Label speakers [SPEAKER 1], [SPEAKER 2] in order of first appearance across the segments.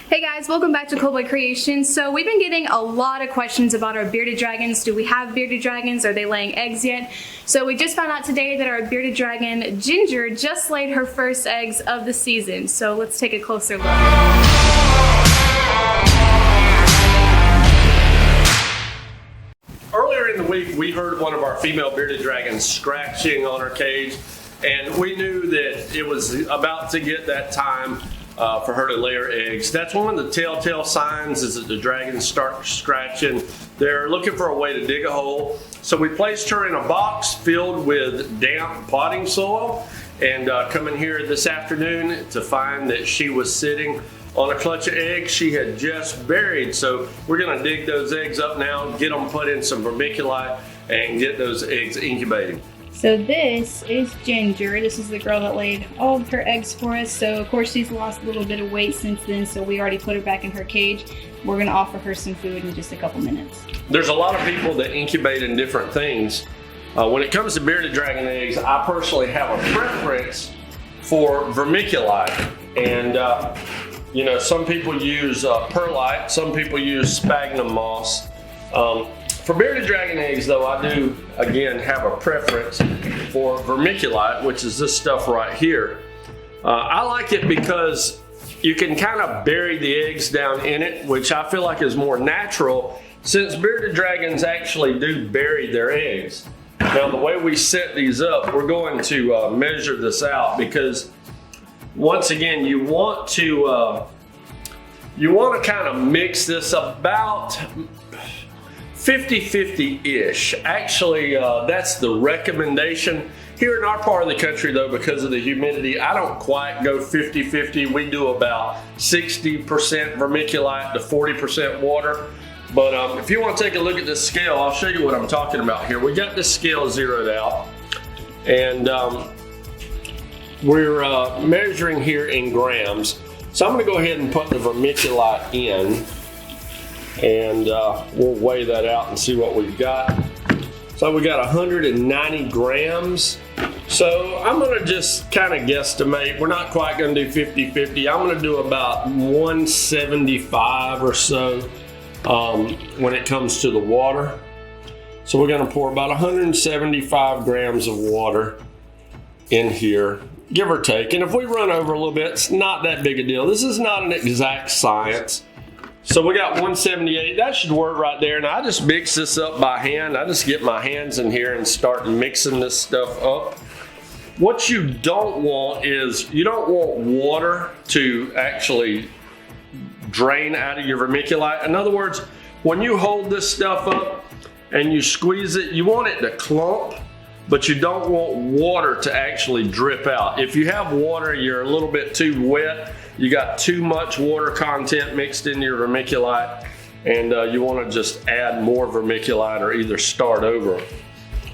[SPEAKER 1] Hey guys, welcome back to Cool Boy Creations. So we've been getting a lot of questions about our bearded dragons. Do we have bearded dragons? Are they laying eggs yet? So we just found out today that our bearded dragon, Ginger, just laid her first eggs of the season. So let's take a closer look.
[SPEAKER 2] Earlier in the week, we heard one of our female bearded dragons scratching on her cage, and we knew that it was about to get that time for her to lay her eggs. That's one of the telltale signs, is that the dragons start scratching. They're looking for a way to dig a hole. So we placed her in a box filled with damp potting soil, and come in here this afternoon to find that she was sitting on a clutch of eggs she had just buried. So we're gonna dig those eggs up now, get them put in some vermiculite, and get those eggs incubating.
[SPEAKER 1] So this is Ginger. This is the girl that laid all of her eggs for us. So of course she's lost a little bit of weight since then, so we already put her back in her cage. We're gonna offer her some food in just a couple minutes.
[SPEAKER 2] There's a lot of people that incubate in different things. When it comes to bearded dragon eggs, I personally have a preference for vermiculite. And you know, some people use perlite, some people use sphagnum moss. For bearded dragon eggs though, I do, again, have a preference for vermiculite, which is this stuff right here. I like it because you can kind of bury the eggs down in it, which I feel like is more natural, since bearded dragons actually do bury their eggs. Now the way we set these up, we're going to measure this out, because once again, you want to kind of mix this about 50-50-ish. Actually, that's the recommendation. Here in our part of the country though, because of the humidity, I don't quite go 50-50. We do about 60% vermiculite to 40% water. But if you want to take a look at this scale, I'll show you what I'm talking about here. We got this scale zeroed out, and we're measuring here in grams. So I'm going to go ahead and put the vermiculite in, and we'll weigh that out and see what we've got. So we got 190 grams. So I'm going to just kind of guesstimate. We're not quite going to do 50-50. I'm going to do about 175 or so when it comes to the water. So we're going to pour about 175 grams of water in here, give or take. And if we run over a little bit, it's not that big a deal. This is not an exact science. So we got 178, that should work right there. Now I just mix this up by hand. I just get my hands in here and start mixing this stuff up. What you don't want is, you don't want water to actually drain out of your vermiculite. In other words, when you hold this stuff up and you squeeze it, you want it to clump, but you don't want water to actually drip out. If you have water, you're a little bit too wet, you got too much water content mixed into your vermiculite, and you want to just add more vermiculite or either start over.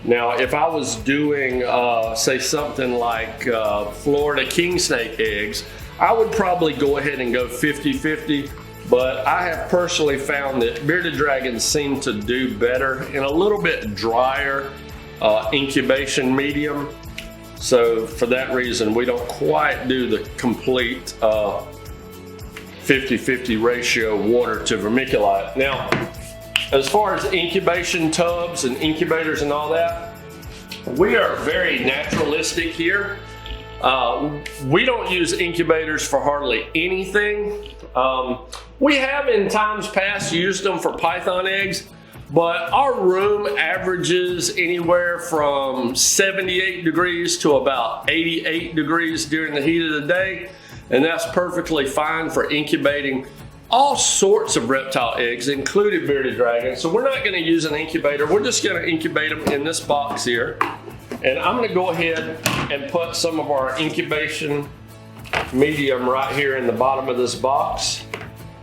[SPEAKER 2] Now, if I was doing, say something like Florida king snake eggs, I would probably go ahead and go 50-50, but I have personally found that bearded dragons seem to do better in a little bit drier incubation medium. So for that reason, we don't quite do the complete 50-50 ratio water to vermiculite. Now, as far as incubation tubs and incubators and all that, we are very naturalistic here. We don't use incubators for hardly anything. We have in times past used them for python eggs, but our room averages anywhere from 78 degrees to about 88 degrees during the heat of the day, and that's perfectly fine for incubating all sorts of reptile eggs, including bearded dragons. So we're not going to use an incubator. We're just going to incubate them in this box here. And I'm going to go ahead and put some of our incubation medium right here in the bottom of this box.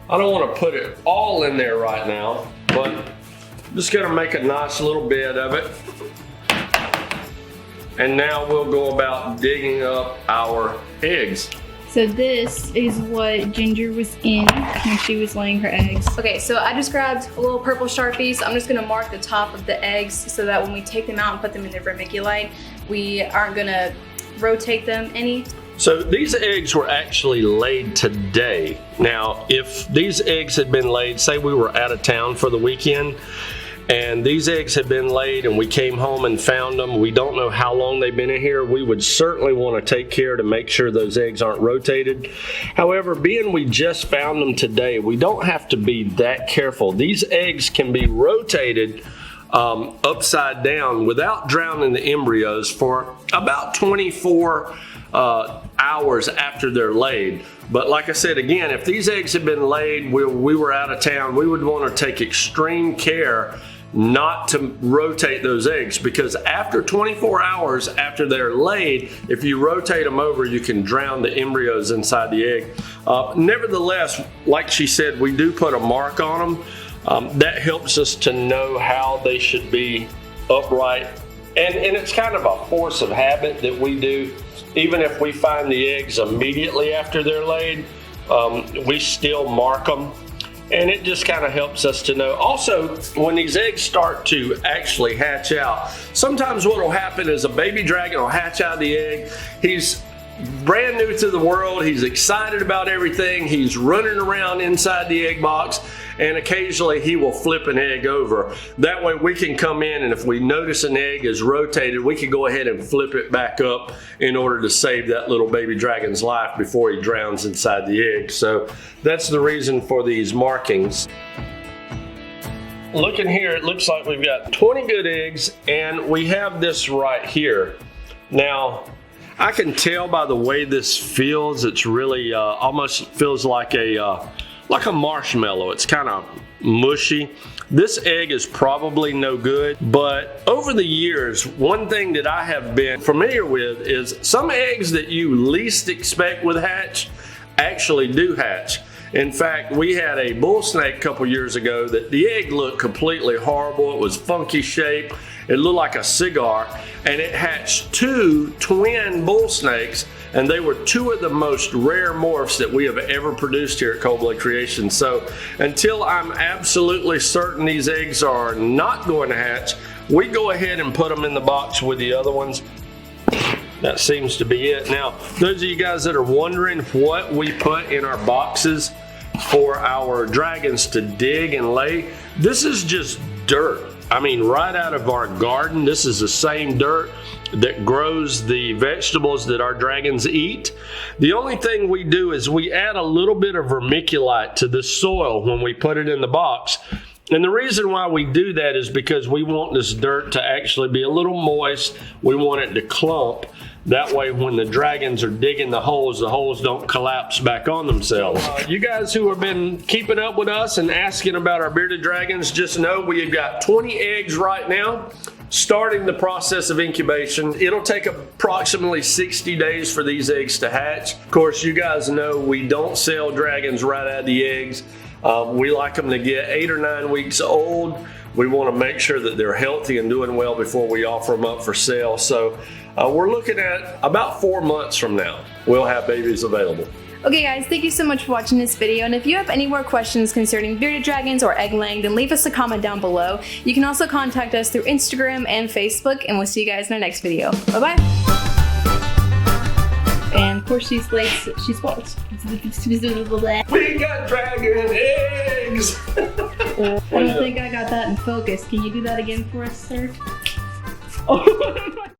[SPEAKER 2] I don't want to put it all in there right now, but I'm just going to make a nice little bed of it. And now we'll go about digging up our eggs.
[SPEAKER 1] So this is what Ginger was in when she was laying her eggs. Okay, so I just grabbed a little purple Sharpie. So I'm just gonna mark the top of the eggs so that when we take them out and put them in the vermiculite, we aren't gonna rotate them any.
[SPEAKER 2] So these eggs were actually laid today. Now, if these eggs had been laid, say we were out of town for the weekend, and these eggs had been laid and we came home and found them, we don't know how long they've been in here, we would certainly want to take care to make sure those eggs aren't rotated. However, being we just found them today, we don't have to be that careful. These eggs can be rotated upside down without drowning the embryos for about 24 hours after they're laid. But like I said, again, if these eggs had been laid, we were out of town, we would want to take extreme care not to rotate those eggs, because after 24 hours after they're laid, if you rotate them over, you can drown the embryos inside the egg. Nevertheless, like she said, we do put a mark on them. That helps us to know how they should be upright. And it's kind of a force of habit that we do. Even if we find the eggs immediately after they're laid, we still mark them. And it just kind of helps us to know. Also, when these eggs start to actually hatch out, sometimes what will happen is a baby dragon will hatch out of the egg. He's brand new to the world. He's excited about everything. He's running around inside the egg box, and occasionally he will flip an egg over. That way we can come in, and if we notice an egg is rotated, we can go ahead and flip it back up in order to save that little baby dragon's life before he drowns inside the egg. So that's the reason for these markings. Looking here, it looks like we've got 20 good eggs, and we have this right here. Now, I can tell by the way this feels, it's really almost feels like a marshmallow. It's kind of mushy. This egg is probably no good, but over the years, one thing that I have been familiar with is some eggs that you least expect would hatch actually do hatch. In fact, we had a bull snake a couple years ago that the egg looked completely horrible. It was funky shape. It looked like a cigar, and it hatched 2 twin bull snakes, and they were 2 of the most rare morphs that we have ever produced here at Cold Blood Creations. So until I'm absolutely certain these eggs are not going to hatch, we go ahead and put them in the box with the other ones. That seems to be it. Now, those of you guys that are wondering what we put in our boxes for our dragons to dig and lay, this is just dirt. I mean, right out of our garden. This is the same dirt that grows the vegetables that our dragons eat. The only thing we do is we add a little bit of vermiculite to the soil when we put it in the box. And the reason why we do that is because we want this dirt to actually be a little moist. We want it to clump. That way when the dragons are digging the holes don't collapse back on themselves. You guys who have been keeping up with us and asking about our bearded dragons, just know we've got 20 eggs right now, starting the process of incubation. It'll take approximately 60 days for these eggs to hatch. Of course, you guys know we don't sell dragons right out of the eggs. We like them to get 8 or 9 weeks old. We want to make sure that they're healthy and doing well before we offer them up for sale. So we're looking at about 4 months from now, we'll have babies available.
[SPEAKER 1] Okay guys, thank you so much for watching this video, and if you have any more questions concerning bearded dragons or egg laying, then leave us a comment down below. You can also contact us through Instagram and Facebook, and we'll see you guys in our next video. Bye bye! And of course she's false.
[SPEAKER 2] We got dragon eggs!
[SPEAKER 1] I don't think I got that in focus. Can you do that again for us, sir? Oh,